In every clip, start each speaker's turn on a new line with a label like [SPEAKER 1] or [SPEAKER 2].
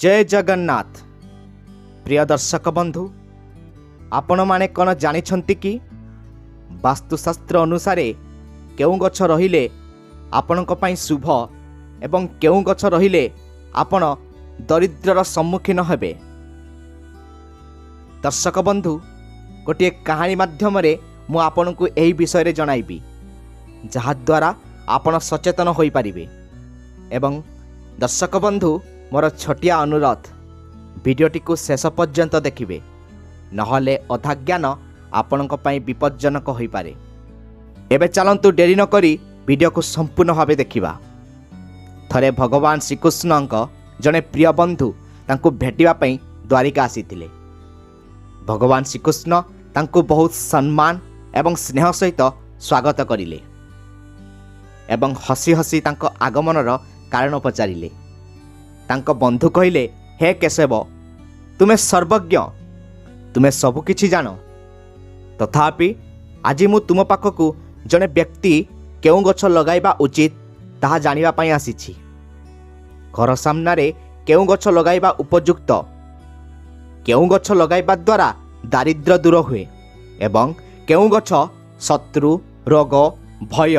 [SPEAKER 1] जय जगन्नाथ। प्रिय दर्शक बंधु, आपण माने कौन जानिछंती कि वास्तुशास्त्र अनुसार केउ गछ रहिले आपणक पई शुभ एवं केउ गछ रहिले आपण दरिद्रर सम्मुखीन हेबे। दर्शक बंधु, गोटे कहानी माध्यम रे मु आपनकु एही विषय रे जणाइबी, जहा द्वारा आपण सचेतन होई परिबे। एवं दर्शक बंधु, मोर छोटिया अनुरोध, वीडियोटी को शेष पर्यंत देखिबे, नहले अधा ज्ञान आपणक पई विपज्जनक होई पारे। एबे चलंतु डेरी न करी वीडियो को संपूर्ण भावे देखिबा। थरे भगवान श्रीकृष्णक जने प्रिय बंधु तांको भेटिबा पई द्वारिका आसीथिले। भगवान श्रीकृष्ण तांको बहुत सम्मान एवं स्नेह सहित स्वागत करिले एवं हसी हसी तांको आगमनर कारण पचारिले। तांको बंधु कहिले, हे केशव, तुमे सर्वज्ञ, तुमे सबु किछि जान, तथापि आज मु तुम पाखकु जने व्यक्ति केउ गछ लगाइबा उचित ताहा जानिबा पई आसीछि। घर सामनारे केउ गछ लगाइबा उपयुक्त, केउ गछ लगाइबा द्वारा दारिद्र्य दूर हुए एवं केउ गछ शत्रु, रोग, भय,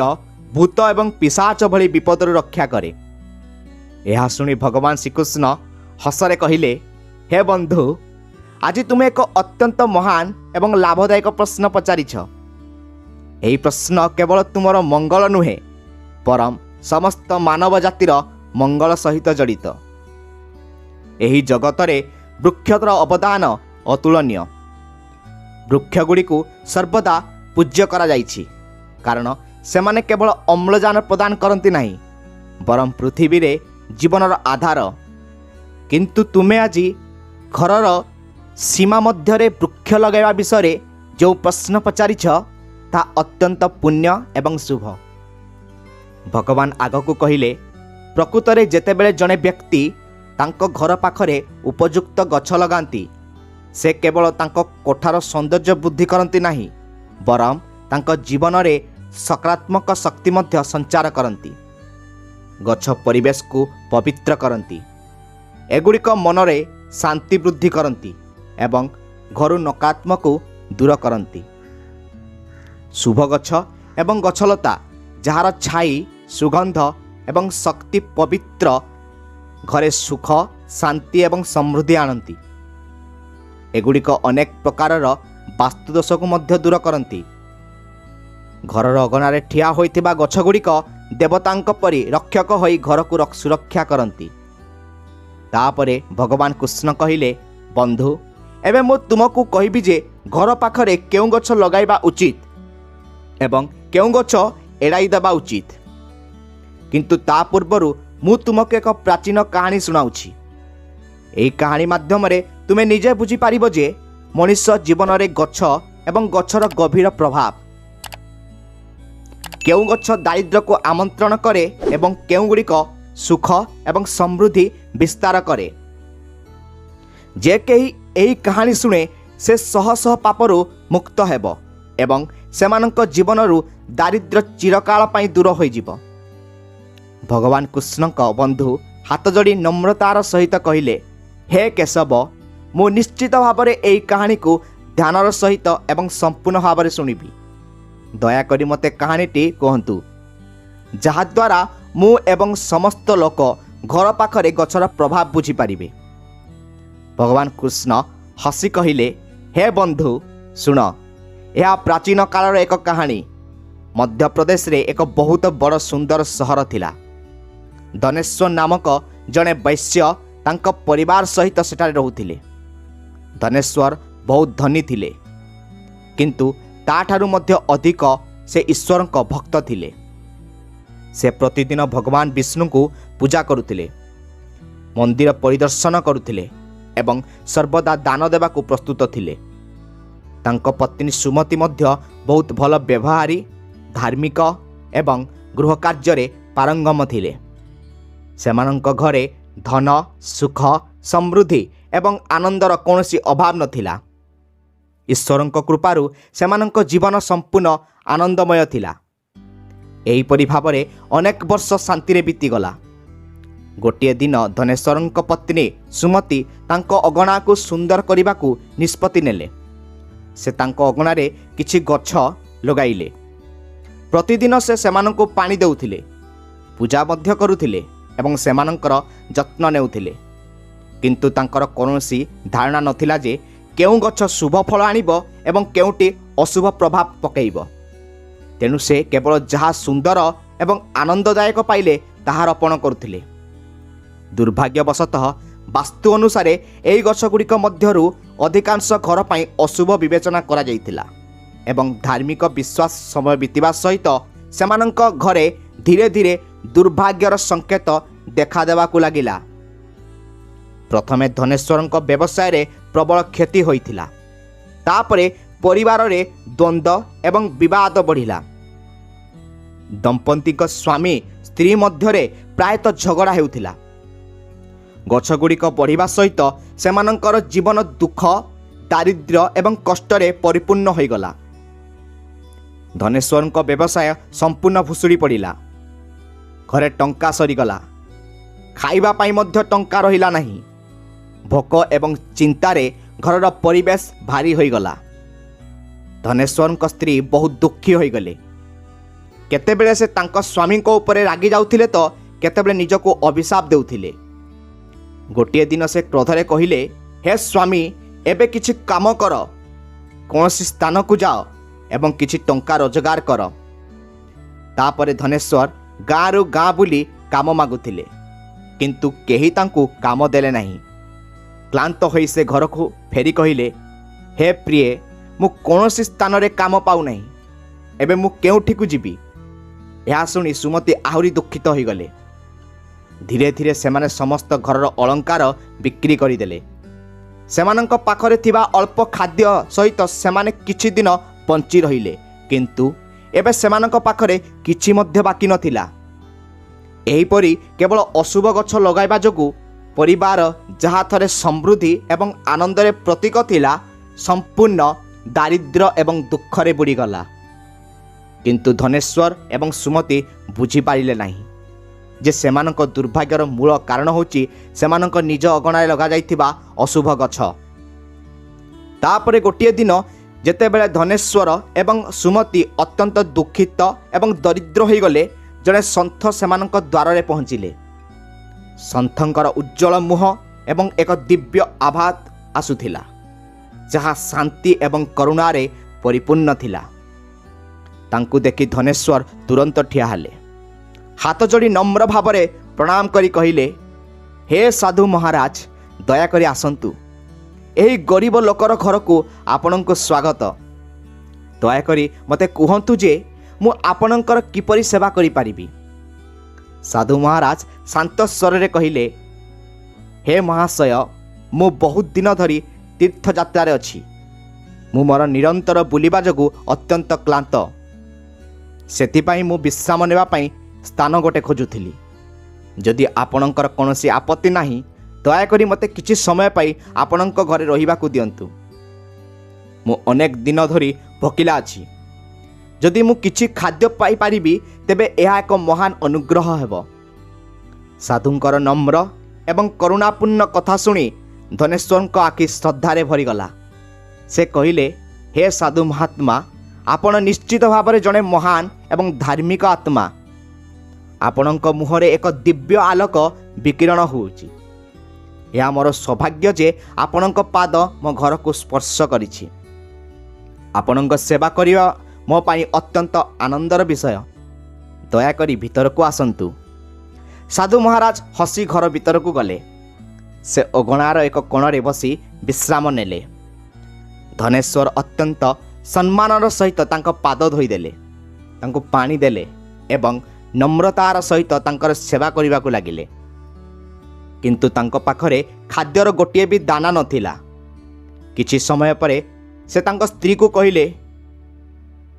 [SPEAKER 1] भूत एवं पिशाच भली विपदरु रक्षा करे। यह शुणी भगवान श्रीकृष्ण हसरे कहिले, हे बंधु, आज तुमे एक अत्यंत महान एवं लाभदायक प्रश्न पचारिछ। एही प्रश्न केवल तुमर मंगल नुहे, परम समस्त मानव जातिर मंगल सहित जड़ित। एही जगतरे वृक्षर अवदान अतुलनीय। वृक्षगुड़ी को सर्वदा पूज्य करा जाइछि, कारण सेमाने केवल अम्लजान प्रदान करती नहीं, बरम पृथ्वी रे जीवनर आधार। किंतु तुमे आज घरर सीमा मध्यरे वृक्ष लगाइबा विषय जो प्रश्न पचारिछ ता अत्यंत पुण्य एवं शुभ। भगवान आगकू कहिले, प्रकृतरे जेतेबेले जने व्यक्ति तांको घर पाखरे उपयुक्त गछ लगांती, से केवल तांको कोठार सौंदर्य वृद्धि करती नहीं, बरम तांको जीवन रे सकारात्मक शक्ति मध्य संचार करती। गछ परिवेश को पवित्र करती, एगुड़िक मनरे शांति वृद्धि करती एवं घरु नकारात्मक दूर करती। शुभ गछ एवं गछलता जार छाई, सुगंध एवं शक्ति पवित्र घरे सुख, शांति एवं समृद्धि आनती। एगुड़िक अनेक प्रकारर वास्तुदोष को मध्य दूर करती। घरर अगनारे ठिया होइथिबा गछगुड़िक देवतांक परि रक्षक होई घर को सुरक्षा करती। तापरे भगवान कृष्ण कहिले, बंधु, एबे मु तुमको कहबी जे घर पाखरे केउ गछ लगाइबा उचित एवं केउ गछ एड़ाई देबा उचित। किंतु ता पूर्वरु मु तुमको एक प्राचीन कहानी सुनाउछि। एई कहानी माध्यम रे तुमे निजे बुझी पारिबो जे मनुष्य जीवन रे गछ एवं गछर गभीर प्रभाव। केउ गछ दारिद्र्य को आमंत्रण करे एवं केउ गुड़िक सुख एवं समृद्धि विस्तार करे। जे केही एही कहानी शुणे से शह शह पापरु मुक्त हेब एवं सेमानंक जीवनरु दारिद्र्य चिरकाल पई दूर होई जिवो। भगवान कृष्णक बंधु हाथ जोड़ी नम्रतार सहित कहिले, हे केशव, मु निश्चित भाव में एही कहानी को ध्यानर सहित एवं संपूर्ण भाव में शुणिबी। दयाकरी मते कहानीटी कहतु, जहाद्वारा मु एवं समस्त लोक घर पाखरे गछर प्रभाव बुझी पारिबे। भगवान कृष्ण हसी कहिले, हे बंधु, सुन, यह प्राचीन कालर एक कहानी। मध्य प्रदेश रे एक बहुत बड़ सुंदर सहर थिला। धनेश्वर नामक जने वैश्य तांक परिवार सहित सेठारे रहुथिले। धनेश्वर बहुत धनी थिले, किंतु ताठारु मध्य अधिक से ईश्वर को भक्त थिले। से प्रतिदिन भगवान विष्णु को पूजा करुथिले, मंदिर परिदर्शन करुथिले एवं सर्वदा दान देवा को प्रस्तुत थिले। तांको पत्नी सुमति मध्य बहुत भल व्यवहारी, धार्मिक एवं गृह कार्य रे पारंगम थिले। सेमानंक घरे धन, सुख, समृद्धि एवं आनंदर कौनसी अभाव नथिला। ईश्वरंक कृपारु सेमानंक जीवन संपूर्ण आनंदमय थिला। एहीपरि भावरे अनेक वर्ष शांति रे बीतीगला। ଗୋଟିଏ ଦିନ ଧନେଶ୍ୱରଙ୍କ ପତ୍ନୀ ସୁମତି ତାଙ୍କ ଅଗଣାକୁ ସୁନ୍ଦର କରିବାକୁ ନିଷ୍ପତ୍ତି ନେଲେ। ସେ ତାଙ୍କ ଅଗଣାରେ କିଛି ଗଛ ଲଗାଇଲେ। ପ୍ରତିଦିନ ସେ ସେମାନଙ୍କୁ ପାଣି ଦେଉଥିଲେ, ପୂଜା ମଧ୍ୟ କରୁଥିଲେ ଏବଂ ସେମାନଙ୍କର ଯତ୍ନ ନେଉଥିଲେ। କିନ୍ତୁ ତାଙ୍କର କୌଣସି ଧାରଣା ନଥିଲା ଯେ କେଉଁ ଗଛ ଶୁଭ ଫଳ ଆଣିବ ଏବଂ କେଉଁଟି ଅଶୁଭ ପ୍ରଭାବ ପକାଇବ। ତେଣୁ ସେ କେବଳ ଯାହା ସୁନ୍ଦର ଏବଂ ଆନନ୍ଦଦାୟକ ପାଇଲେ ତାହା ରୋପଣ କରୁଥିଲେ। ଦୁର୍ଭାଗ୍ୟବଶତଃ ବାସ୍ତୁ ଅନୁସାରେ ଏହି ଗଛଗୁଡ଼ିକ ମଧ୍ୟରୁ ଅଧିକାଂଶ ଘର ପାଇଁ ଅଶୁଭ ବିବେଚନା କରାଯାଇଥିଲା ଏବଂ ଧାର୍ମିକ ବିଶ୍ୱାସ ସମୟ ବିତିବା ସହିତ ସେମାନଙ୍କ ଘରେ ଧୀରେ ଧୀରେ ଦୁର୍ଭାଗ୍ୟର ସଂକେତ ଦେଖାଦେବାକୁ ଲାଗିଲା। ପ୍ରଥମେ ଧନେଶ୍ୱରଙ୍କ ବ୍ୟବସାୟରେ ପ୍ରବଳ କ୍ଷତି ହୋଇଥିଲା। ତାପରେ ପରିବାରରେ ଦ୍ୱନ୍ଦ୍ୱ ଏବଂ ବିବାଦ ବଢ଼ିଲା। ଦମ୍ପତିଙ୍କ ସ୍ୱାମୀ ସ୍ତ୍ରୀ ମଧ୍ୟରେ ପ୍ରାୟତଃ ଝଗଡ଼ା ହେଉଥିଲା। ଗଛଗୁଡ଼ିକ ବଢ଼ିବା ସହିତ ସେମାନଙ୍କର ଜୀବନ ଦୁଃଖ, ଦାରିଦ୍ର୍ୟ ଏବଂ କଷ୍ଟରେ ପରିପୂର୍ଣ୍ଣ ହୋଇଗଲା। ଧନେଶ୍ୱରଙ୍କ ବ୍ୟବସାୟ ସମ୍ପୂର୍ଣ୍ଣ ଭୁଷୁଡ଼ି ପଡ଼ିଲା। ଘରେ ଟଙ୍କା ସରିଗଲା। ଖାଇବା ପାଇଁ ମଧ୍ୟ ଟଙ୍କା ରହିଲା ନାହିଁ। ଭୋକ ଏବଂ ଚିନ୍ତାରେ ଘରର ପରିବେଶ ଭାରି ହୋଇଗଲା। ଧନେଶ୍ୱରଙ୍କ ସ୍ତ୍ରୀ ବହୁତ ଦୁଃଖୀ ହୋଇଗଲେ। କେତେବେଳେ ସେ ତାଙ୍କ ସ୍ୱାମୀଙ୍କ ଉପରେ ରାଗି ଯାଉଥିଲେ ତ କେତେବେଳେ ନିଜକୁ ଅଭିଶାପ ଦେଉଥିଲେ। ଗୋଟିଏ ଦିନ ସେ କ୍ରୋଧରେ କହିଲେ, ହେ ସ୍ୱାମୀ, ଏବେ କିଛି କାମ କର, କୌଣସି ସ୍ଥାନକୁ ଯାଅ ଏବଂ କିଛି ଟଙ୍କା ରୋଜଗାର କର। ତାପରେ ଧନେଶ୍ୱର ଗାଁରୁ ଗାଁ ବୁଲି କାମ ମାଗୁଥିଲେ, କିନ୍ତୁ କେହି ତାଙ୍କୁ କାମ ଦେଲେ ନାହିଁ। କ୍ଳାନ୍ତ ହୋଇ ସେ ଘରକୁ ଫେରି କହିଲେ, ହେ ପ୍ରିୟ, ମୁଁ କୌଣସି ସ୍ଥାନରେ କାମ ପାଉନାହିଁ। ଏବେ ମୁଁ କେଉଁଠିକୁ ଯିବି? ଏହା ଶୁଣି ସୁମତି ଆହୁରି ଦୁଃଖିତ ହୋଇଗଲେ। ଧୀରେ ଧୀରେ ସେମାନେ ସମସ୍ତ ଘରର ଅଳଙ୍କାର ବିକ୍ରି କରିଦେଲେ। ସେମାନଙ୍କ ପାଖରେ ଥିବା ଅଳ୍ପ ଖାଦ୍ୟ ସହିତ ସେମାନେ କିଛି ଦିନ ବଞ୍ଚି ରହିଲେ, କିନ୍ତୁ ଏବେ ସେମାନଙ୍କ ପାଖରେ କିଛି ମଧ୍ୟ ବାକି ନଥିଲା। ଏହିପରି କେବଳ ଅଶୁଭ ଗଛ ଲଗାଇବା ଯୋଗୁଁ ପରିବାର ଯାହା ଥରେ ସମୃଦ୍ଧି ଏବଂ ଆନନ୍ଦରେ ପ୍ରତୀକ ଥିଲା, ସମ୍ପୂର୍ଣ୍ଣ ଦାରିଦ୍ର୍ୟ ଏବଂ ଦୁଃଖରେ ବୁଡ଼ିଗଲା। କିନ୍ତୁ ଧନେଶ୍ୱର ଏବଂ ସୁମତି ବୁଝିପାରିଲେ ନାହିଁ ଯେ ସେମାନଙ୍କ ଦୁର୍ଭାଗ୍ୟର ମୂଳ କାରଣ ହେଉଛି ସେମାନଙ୍କ ନିଜ ଅଗଣାରେ ଲଗାଯାଇଥିବା ଅଶୁଭ ଗଛ। ତାପରେ ଗୋଟିଏ ଦିନ ଯେତେବେଳେ ଧନେଶ୍ୱର ଏବଂ ସୁମତି ଅତ୍ୟନ୍ତ ଦୁଃଖିତ ଏବଂ ଦରିଦ୍ର ହୋଇଗଲେ, ଜଣେ ସନ୍ଥ ସେମାନଙ୍କ ଦ୍ୱାରରେ ପହଞ୍ଚିଲେ। ସନ୍ଥଙ୍କର ଉଜ୍ଜଳ ମୁହଁ ଏବଂ ଏକ ଦିବ୍ୟ ଆଭା ଆସୁଥିଲା, ଯାହା ଶାନ୍ତି ଏବଂ କରୁଣାରେ ପରିପୂର୍ଣ୍ଣ ଥିଲା। ତାଙ୍କୁ ଦେଖି ଧନେଶ୍ୱର ତୁରନ୍ତ ଠିଆ ହେଲେ। ହାତ ଯୋଡ଼ି ନମ୍ର ଭାବରେ ପ୍ରଣାମ କରି କହିଲେ, ହେ ସାଧୁ ମହାରାଜ, ଦୟାକରି ଆସନ୍ତୁ। ଏହି ଗରିବ ଲୋକର ଘରକୁ ଆପଣଙ୍କୁ ସ୍ୱାଗତ। ଦୟାକରି ମୋତେ କୁହନ୍ତୁ ଯେ ମୁଁ ଆପଣଙ୍କର କିପରି ସେବା କରିପାରିବି? ସାଧୁ ମହାରାଜ ଶାନ୍ତ ସ୍ୱରରେ କହିଲେ, ହେ ମହାଶୟ, ମୁଁ ବହୁତ ଦିନ ଧରି ତୀର୍ଥଯାତ୍ରାରେ ଅଛି। ମୁଁ ମୋର ନିରନ୍ତର ବୁଲିବା ଯୋଗୁଁ ଅତ୍ୟନ୍ତ କ୍ଳାନ୍ତ। ସେଥିପାଇଁ ମୁଁ ବିଶ୍ରାମ ନେବା ପାଇଁ ସ୍ଥାନ ଗୋଟେ ଖୋଜୁଥିଲି। ଯଦି ଆପଣଙ୍କର କୌଣସି ଆପତ୍ତି ନାହିଁ, ଦୟାକରି ମୋତେ କିଛି ସମୟ ପାଇଁ ଆପଣଙ୍କ ଘରେ ରହିବାକୁ ଦିଅନ୍ତୁ। ମୁଁ ଅନେକ ଦିନ ଧରି ଭୋକିଲା ଅଛି। ଯଦି ମୁଁ କିଛି ଖାଦ୍ୟ ପାଇପାରିବି, ତେବେ ଏହା ଏକ ମହାନ ଅନୁଗ୍ରହ ହେବ। ସାଧୁଙ୍କର ନମ୍ର ଏବଂ କରୁଣାପୂର୍ଣ୍ଣ କଥା ଶୁଣି ଧନେଶ୍ୱରଙ୍କ ଆଖି ଶ୍ରଦ୍ଧାରେ ଭରିଗଲା। ସେ କହିଲେ, ହେ ସାଧୁ ମହାତ୍ମା, ଆପଣ ନିଶ୍ଚିତ ଭାବରେ ଜଣେ ମହାନ ଏବଂ ଧାର୍ମିକ ଆତ୍ମା। ଆପଣଙ୍କ ମୁହଁରେ ଏକ ଦିବ୍ୟ ଆଲୋକ ବିକିରଣ ହେଉଛି। ଏହା ମୋର ସୌଭାଗ୍ୟ ଯେ ଆପଣଙ୍କ ପାଦ ମୋ ଘରକୁ ସ୍ପର୍ଶ କରିଛି। ଆପଣଙ୍କ ସେବା କରିବା ମୋ ପାଇଁ ଅତ୍ୟନ୍ତ ଆନନ୍ଦର ବିଷୟ। ଦୟାକରି ଭିତରକୁ ଆସନ୍ତୁ। ସାଧୁ ମହାରାଜ ହସି ଘର ଭିତରକୁ ଗଲେ। ସେ ଅଗଣାର ଏକ କୋଣରେ ବସି ବିଶ୍ରାମ ନେଲେ। ଧନେଶ୍ୱର ଅତ୍ୟନ୍ତ ସମ୍ମାନର ସହିତ ତାଙ୍କ ପାଦ ଧୋଇଦେଲେ, ତାଙ୍କୁ ପାଣି ଦେଲେ ଏବଂ ନମ୍ରତାର ସହିତ ତାଙ୍କର ସେବା କରିବାକୁ ଲାଗିଲେ। କିନ୍ତୁ ତାଙ୍କ ପାଖରେ ଖାଦ୍ୟର ଗୋଟିଏ ବି ଦାନା ନଥିଲା। କିଛି ସମୟ ପରେ ସେ ତାଙ୍କ ସ୍ତ୍ରୀକୁ କହିଲେ,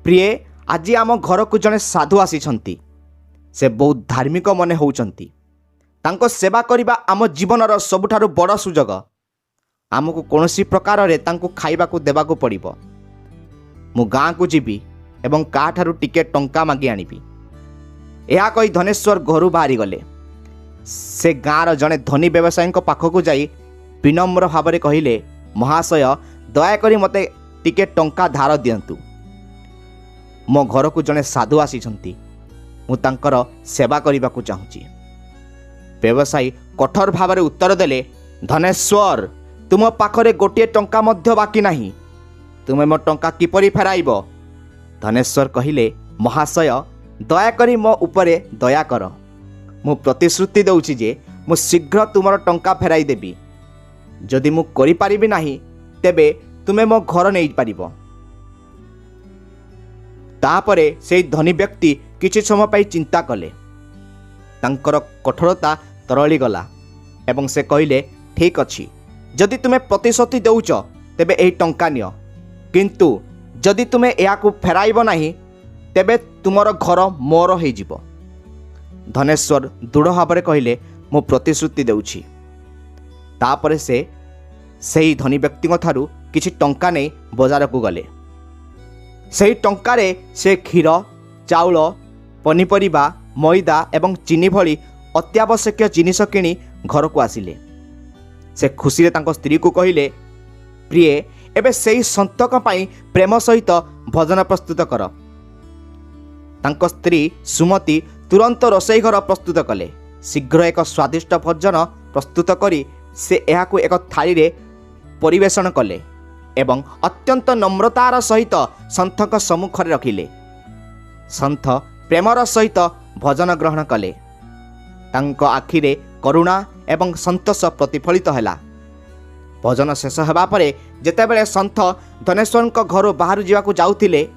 [SPEAKER 1] ପ୍ରିୟ, ଆଜି ଆମ ଘରକୁ ଜଣେ ସାଧୁ ଆସିଛନ୍ତି। ସେ ବହୁତ ଧାର୍ମିକ ମନେ ହେଉଛନ୍ତି। ତାଙ୍କ ସେବା କରିବା ଆମ ଜୀବନର ସବୁଠାରୁ ବଡ଼ ସୁଯୋଗ। ଆମକୁ କୌଣସି ପ୍ରକାରରେ ତାଙ୍କୁ ଖାଇବାକୁ ଦେବାକୁ ପଡ଼ିବ। ମୁଁ ଗାଁକୁ ଯିବି ଏବଂ କାହାଠାରୁ ଟିକେ ଟଙ୍କା ମାଗି ଆଣିବି। ଏହା କହି ଧନେଶ୍ୱର ଘରୁ ବାହାରିଗଲେ। से गाँवर जड़े धनी व्यवसायी पाखक जाई विनम्र भाव में कहले, महाशय दयाकोरी मते टिके टंका धार दियंतु। मो घर को जड़े साधु आसीछंती, मु तांकर सेवा करने को चाहूँगी। व्यवसायी कठोर भाव में उत्तर देले, धनेश्वर तुम पाखरे गोटे टंका मध्य बाकी नहीं, तुमे मो टंका किपरि फेराइब? धनेश्वर कहिले, महाशय दयाकरी मो उपरे दया कर, मु प्रतिश्रुति दउछि जे मु शीघ्र तुमर टंका फेराई देबी। जदि मु करि पारिबि नाही तेबे तुमे मो घर नहीं पारिब। तापरे से धनी व्यक्ति किछि समय पाई चिंता कले, तांकर कठोरता तरली गला एवं से कहिले, ठीक अछि, जदि तुमे प्रतिश्रुति दउछ तेबे एही टंका नियो, किंतु जदि तुमे याकू फेराइब नाही तेबे तुमर घर मोर हो जिवो। धनेश्वर दृढ़ भाव में कहिले, मु प्रतिश्रुति देउछि। तापरे से सही धनी व्यक्ति ठारू किछि टंका नहीं बाजार को गले। सही टंकारे से क्षीर, चाउल, पनीपरिबा, मैदा एवं चीनी भली अत्यावश्यक जिनिस किणी घर को आसिले। से खुशी तांको स्त्री को कहिले, प्रिय एबे सेही संतक पाई प्रेम सहित भजन प्रस्तुत कर। तांको स्त्री सुमति तुरंत रोषेई घर प्रस्तुत कले। शीघ्र एक स्वादिष्ट भोजन प्रस्तुत करी से एहाकू एक थाली रे परिवेषण कले एवं अत्यंत नम्रतार सहित संतक सम्मुख रे रखिले। संत प्रेमर सहित भजन ग्रहण कले। तांको आखिरे करुणा एवं संतोष प्रतिफलित हैला। भजन शेष हेबा परे जेतेबेले संत धनेश्वर घर बाहर जावाकू जाउथिले,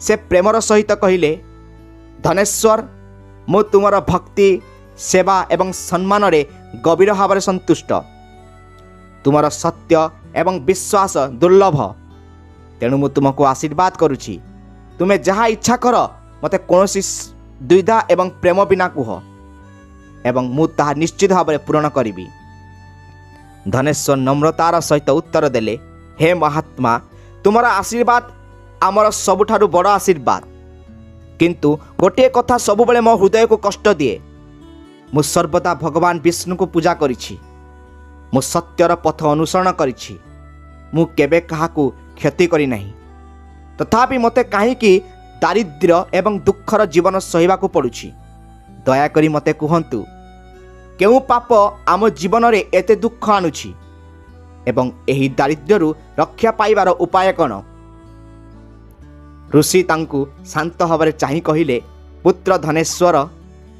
[SPEAKER 1] से प्रेमर सहित कहिले, धनेश्वर मु तुमर भक्ति, सेवा एवं सम्मान रे गभीर भाव में संतुष्ट। तुमर सत्य एवं विश्वास दुर्लभ, तेणु मु तुमको आशीर्वाद करुछि। तुमे जहाँ इच्छा कर मते कौनसी द्विधा एवं प्रेम बिना कुह एवं मु ताहा निश्चित भाव में पूर्ण करिबी। धनेश्वर नम्रतार सहित उत्तर देले, हे महात्मा, तुमर आशीर्वाद आमर सबुठारु बड़ आशीर्वाद, किंतु गोटे कथा सबुबले मो हृदय को कष्ट दिए। मु सर्वदा भगवान विष्णु को पूजा करिछि, मु सत्यर पथ अनुसरण करिछि, मु केबे काहाकू क्षति करि नाही। तथापि मते काहेकि दारिद्र्य एवं दुखर जीवन सहिबाकू पड़ुछि? दया करी मते कुहंतु, केउ पाप आम जीवन रे एते दुख आणुछि एवं एही दारिद्र्यरु रक्षा पाइबार उपाय कौन? ऋषि तांकु शांत भाव चाहि कहिले, पुत्र धनेश्वर,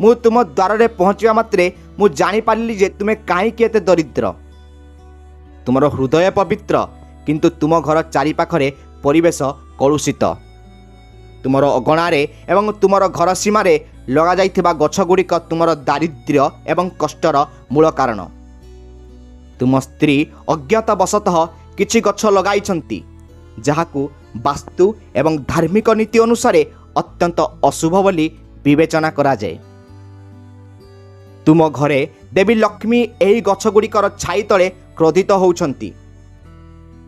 [SPEAKER 1] मु तुम द्वार रे पहुँचवा मात्रे मु जानि पारिली जे तुमे काहेकि एते दरिद्र। तुमर हृदय पवित्र, किंतु तुम घर चारि पाखरे परिवेश कलुषित। तुमर अगणारे एवं तुमर घर सीमारे लगा जाइथिबा गछ गुड़िक तुमर दारिद्र्य एवं कष्टर मूल कारण। तुम स्त्री अज्ञात वशतः किछि गछ लगाइछंती, जाहाकू वास्तु एवं धार्मिक नीति अनुसारे अत्यंत अशुभ बोली विवेचना करा जाए। तुम घरे देवी लक्ष्मी एही गछ गुड़िकर छाई तले क्रोधित होउछंती,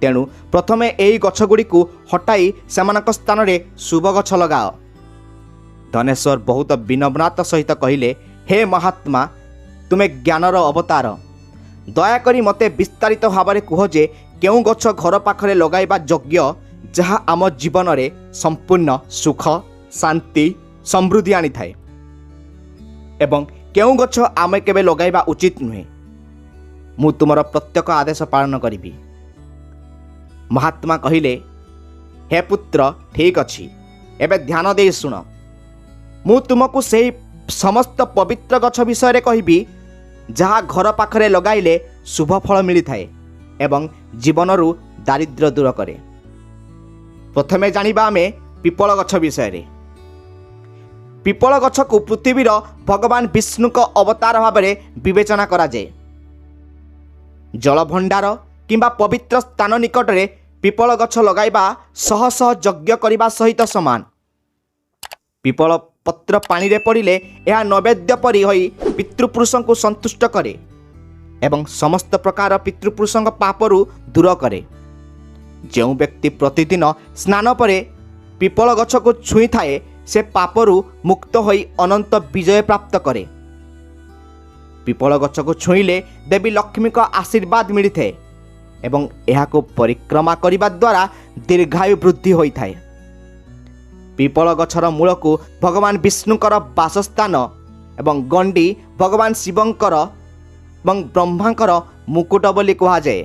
[SPEAKER 1] तेणु प्रथमे एही गछ गुड़िकू हटाई सेमानक स्थान रे शुभ गछ लगाओ। धनेश्वर बहुत विनम्रता सहित कहिले, हे महात्मा, तुमे ज्ञानर अवतार, दयाकरी मते विस्तारित भाव में कह जे केउ गछ घर पाखरे लगाइबा योग्य, जहा आम जीवन रे संपूर्ण सुख, शांति, समृद्धि आनी थाए, एवं केउ गछ आमे केबे लगाइबा उचित नुहे। मु तुमर प्रत्येक आदेश पालन करिबी। महात्मा कहिले, हे पुत्र, ठीक अछि, एबे ध्यान दे सुन। मु तुमको सेही समस्त पवित्र गछ विषय रे कहिबी, जहा घर पाखरे लगाइले शुभ फल मिली थाए एवं जीवनरु दारिद्र्य दूर करे। प्रथमे जानिबा आमे पिपल गछ विषय रे। पिपल गछ को पृथ्वीर भगवान विष्णु को अवतार भाव में विवेचना करा जाए। जल भंडार किंबा पवित्र स्थान निकट रे पिपल गछ लगाइबा शह शह यज्ञ करिबा सहित समान। पिपल पत्र पानी रे पड़िले यह नैवेद्य परि होई पितृपुरुषों को संतुष्ट करे एवं समस्त प्रकार पितृपुरुषों पापरु दूर करे। जो व्यक्ति प्रतिदिन स्नान परे पिपल गछ को छुई थाए, से पापरु मुक्त होई अनंत विजय प्राप्त करे। ପିପଳ ଗଛକୁ ଛୁଇଁଲେ ଦେବୀ ଲକ୍ଷ୍ମୀଙ୍କ ଆଶୀର୍ବାଦ ମିଳିଥାଏ ଏବଂ ଏହାକୁ ପରିକ୍ରମା କରିବା ଦ୍ୱାରା ଦୀର୍ଘାୟୁ ବୃଦ୍ଧି ହୋଇଥାଏ। ପିପଳ ଗଛର ମୂଳକୁ ଭଗବାନ ବିଷ୍ଣୁଙ୍କର ବାସସ୍ଥାନ ଏବଂ ଗଣ୍ଡି ଭଗବାନ ଶିବଙ୍କର ଏବଂ ବ୍ରହ୍ମାଙ୍କର ମୁକୁଟ ବୋଲି କୁହାଯାଏ।